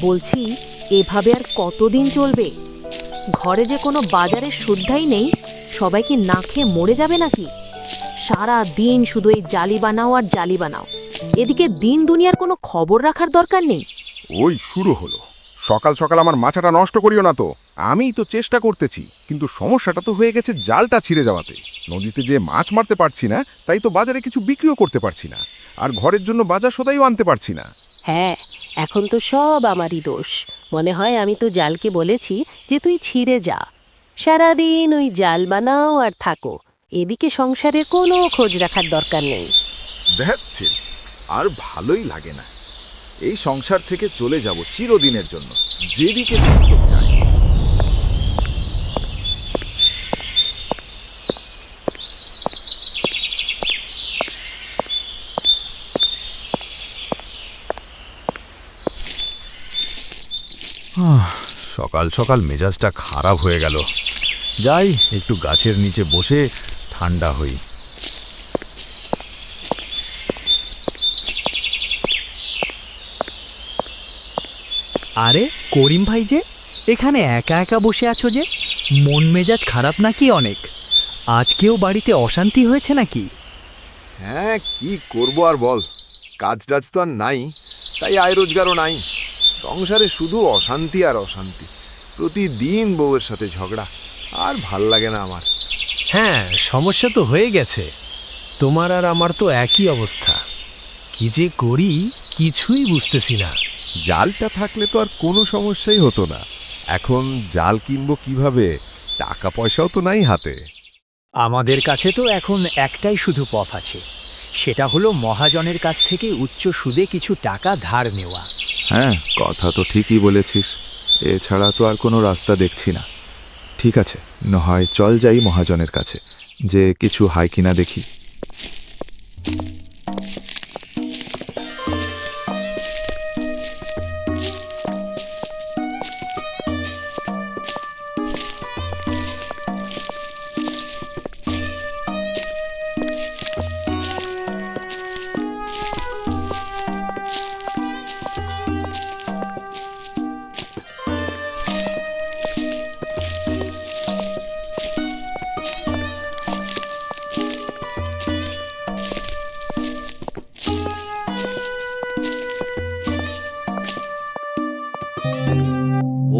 বলছি, এভাবে আর কতদিন চলবে? ঘরে যে কোনো বাজারের সুদ্ধাই নেই, সবাই কি না খেয়ে মরে যাবে নাকি? সারা দিন শুধু এই জালি বানাও আর জালি বানাও। এদিকে দিন দুনিয়ার কোনো খবর রাখার দরকার নেই। ওই শুরু হলো। সকাল সকাল আমার মাচাটা নষ্ট করিও না তো। আমিই তো চেষ্টা করতেছি, কিন্তু সমস্যাটা তো হয়ে গেছে জালটা ছিঁড়ে যাওয়াতে। নদীতে যে মাছ মারতে পারছি না, তাই তো বাজারে কিছু বিক্রিও করতে পারছি না, আর ঘরের জন্য বাজার সদাইও আনতে পারছি না। হ্যাঁ, এখন তো সব আমারই দোষ। মনে হয় আমি তো জালকে বলেছি যে তুই ছিঁড়ে যা, সারাদিন ওই জাল বানাও আর থাকো। এদিকে সংসারের কোনো খোঁজ রাখার দরকার নেই। দেখছি আর ভালোই লাগে না। এই সংসার থেকে চলে যাব চিরদিনের জন্য, যেদিকে চোখ চায়। সকাল সকাল মেজাজটা খারাপ হয়ে গেল। যাই একটু গাছের নিচে বসে ঠান্ডা হই। আরে করিম ভাই, যে এখানে একা একা বসে আছো যে? মন মেজাজ খারাপ নাকি অনেক? আজকেও বাড়িতে অশান্তি হয়েছে নাকি? হ্যাঁ, কি করব আর বল, কাজ টাজ তো আর নাই, তাই আয় রোজগারও নাই। সংসারে শুধু অশান্তি আর অশান্তি। প্রতিদিন বউয়ের সাথে ঝগড়া, আর ভাল লাগে না আমার। হ্যাঁ, সমস্যা তো হয়ে গেছে। তোমার আর আমার তো একই অবস্থা। কি যে করি কিছুই বুঝতেছি না। জালটা থাকলে তো আর কোনো সমস্যাই হতো না। এখন জাল কিনবো কিভাবে? টাকা পয়সাও তো নাই হাতে। আমাদের কাছে তো এখন একটাই শুধু পথ আছে, সেটা হলো মহাজনের কাছ থেকে উচ্চ সুদে কিছু টাকা ধার নেওয়া। হ্যাঁ, কথা তো ঠিকই বলেছিস। এছাড়া তো আর কোনো রাস্তা দেখছি না। ঠিক আছে, নয় চল যাই মহাজনের কাছে, যে কিছু হয় কিনা দেখি।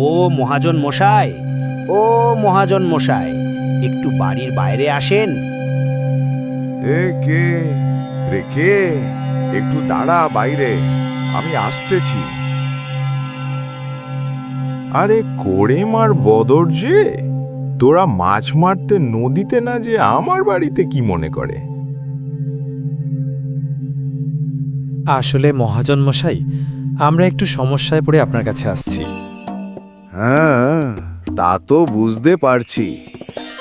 ও মহাজন মশাই, ও মহাজন মশাই, একটু বাড়ির বাইরে আসেন। এ কে রে, কে? একটু দাঁড়া বাইরে, আমি আসতেছি। আরে করিম আর বদর যে, তোরা মাছ মারতে নদীতে না যে আমার বাড়িতে কি মনে করে? আসলে মহাজন মশাই, আমরা একটু সমস্যায় পড়ে আপনার কাছে আসছি। হ্যাঁ, তা তো বুঝতে পারছি,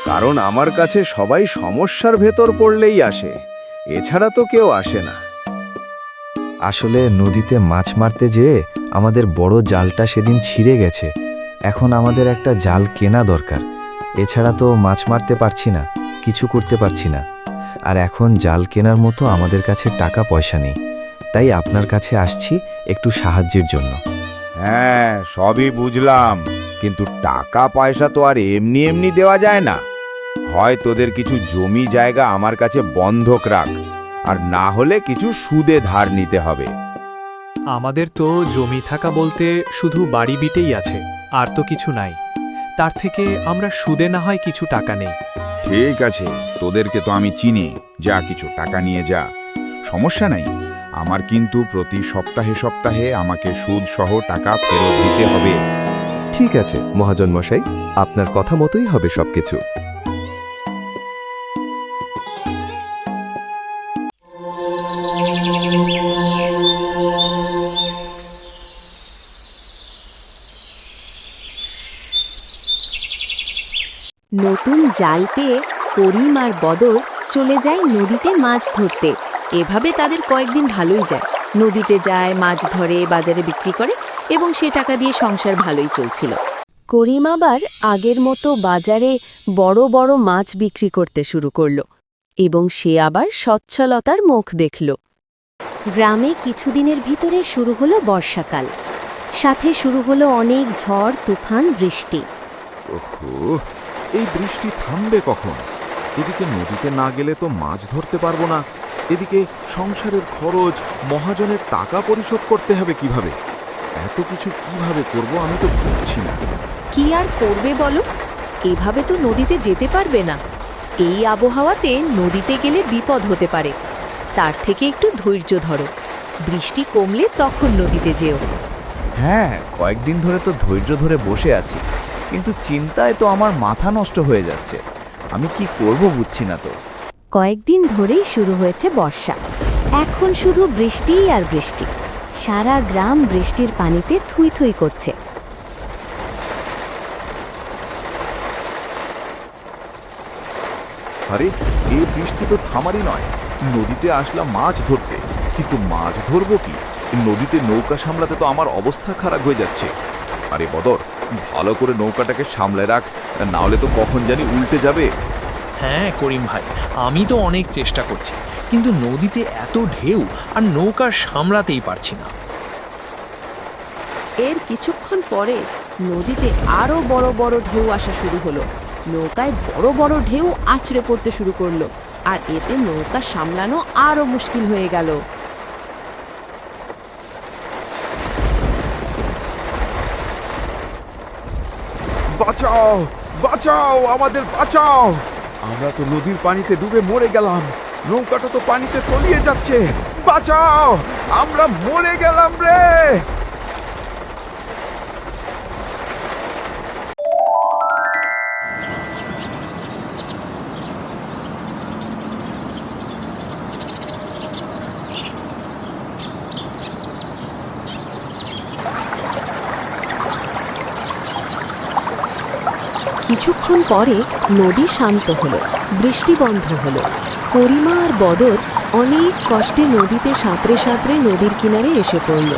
কারণ আমার কাছে সবাই সমস্যার ভেতর পড়লেই আসে, এছাড়া তো কেউ আসে না। আসলে নদীতে মাছ মারতে যেয়ে আমাদের বড় জালটা সেদিন ছিঁড়ে গেছে। এখন আমাদের একটা জাল কেনা দরকার, এছাড়া তো মাছ মারতে পারছি না, কিছু করতে পারছি না। আর এখন জাল কেনার মতো আমাদের কাছে টাকা পয়সা নেই, তাই আপনার কাছে আসছি একটু সাহায্যের জন্য। হ্যাঁ, সবই বুঝলাম, কিন্তু টাকা পয়সা তো আর এমনি এমনি দেওয়া যায় না। হয় তোদের কিছু জমি জায়গা আমার কাছে বন্ধক রাখ, আর না হলে কিছু সুদে ধার নিতে হবে। আমাদের তো জমি থাকা বলতে শুধু বাড়ি বিটেই আছে, আর তো কিছু নাই। তার থেকে আমরা সুদে না হয় কিছু টাকা নেই। ঠিক আছে, তোদেরকে তো আমি চিনি, যা কিছু টাকা নিয়ে যা, সমস্যা নাই। আমার কিন্তু প্রতি সপ্তাহে সপ্তাহে আমাকে সুদ সহ টাকা ফেরত দিতে হবে। ঠিক আছে মহাজন মশাই, আপনার কথা মতোই হবে সবকিছু। নতুন জাল পেয়ে করিম আর বদর চলে যায় নদীতে মাছ ধরতে। এভাবে তাদের কয়েকদিন ভালোই যায়। নদীতে যায়, মাছ ধরে, বাজারে বিক্রি করে এবং সে টাকা দিয়ে সংসার ভালোই চলছিল। করিম আবার আগের মতো বাজারে বড় বড় মাছ বিক্রি করতে শুরু করলো এবং সে আবার সচ্ছলতার মুখ দেখল। গ্রামে কিছুদিনের ভিতরে শুরু হলো বর্ষাকাল। সাথে শুরু হলো অনেক ঝড় তুফান বৃষ্টি। ওহো, এই বৃষ্টি থামবে কখন? এদিকে নদীতে না গেলে তো মাছ ধরতে পারবো না, এদিকে সংসারের খরচ, মহাজনের টাকা পরিশোধ করতে হবে কিভাবে? এত কিছু কিভাবে করব আমি তো বুঝছি না। কি আর করবে বলো, এভাবে তো নদীতে যেতে পারবে না। এই আবহাওয়াতে নদীতে গেলে বিপদ হতে পারে। তার থেকে একটু ধৈর্য ধরো, বৃষ্টি কমলে তখন নদীতে যেও। হ্যাঁ, কয়েকদিন ধরে তো ধৈর্য ধরে বসে আছি, কিন্তু চিন্তায় তো আমার মাথা নষ্ট হয়ে যাচ্ছে। আমি কি করব বুঝছি না তো। কয়েকদিন ধরেই শুরু হয়েছে বর্ষা। এখন শুধু বৃষ্টিই আর বৃষ্টি। সারা গ্রাম বৃষ্টির পানিতে থুই থুই করছে। আরে, এই বৃষ্টি তো থামারই নয়। নদীতে আসলাম মাছ ধরতে, কিন্তু মাছ ধরবো কি? নদীতে নৌকা সামলাতে তো আমার অবস্থা খারাপ হয়ে যাচ্ছে। আরে বদর, ভালো করে নৌকাটাকে সামলে রাখ, না হলে তো কখন জানি উল্টে যাবে। হ্যাঁ করিম ভাই, আমি তো অনেক চেষ্টা করছি, কিন্তু নদীতে এত ঢেউ আর নৌকা সামলাতেই পারছি না। এর কিছুক্ষণ পরে নদীতে আরো বড় বড় ঢেউ আসা শুরু হলো। নৌকায় বড় বড় ঢেউ আছড়ে পড়তে শুরু করলো, আর এতে নৌকা সামলানো আরো মুশকিল হয়ে গেল। বাঁচাও, বাঁচাও, আমাদের বাঁচাও! আমরা তো নদীর পানিতে ডুবে মরে গেলাম। নৌকাটা তো পানিতে তলিয়ে যাচ্ছে। বাঁচাও, আমরা মরে গেলাম রে! কিছুক্ষণ পরে নদী শান্ত হলো, বৃষ্টি বন্ধ হলো। করিমা আর বদর অনেক কষ্টে নদীতে সাঁতরে সাঁতরে নদীর কিনারে এসে পড়ল।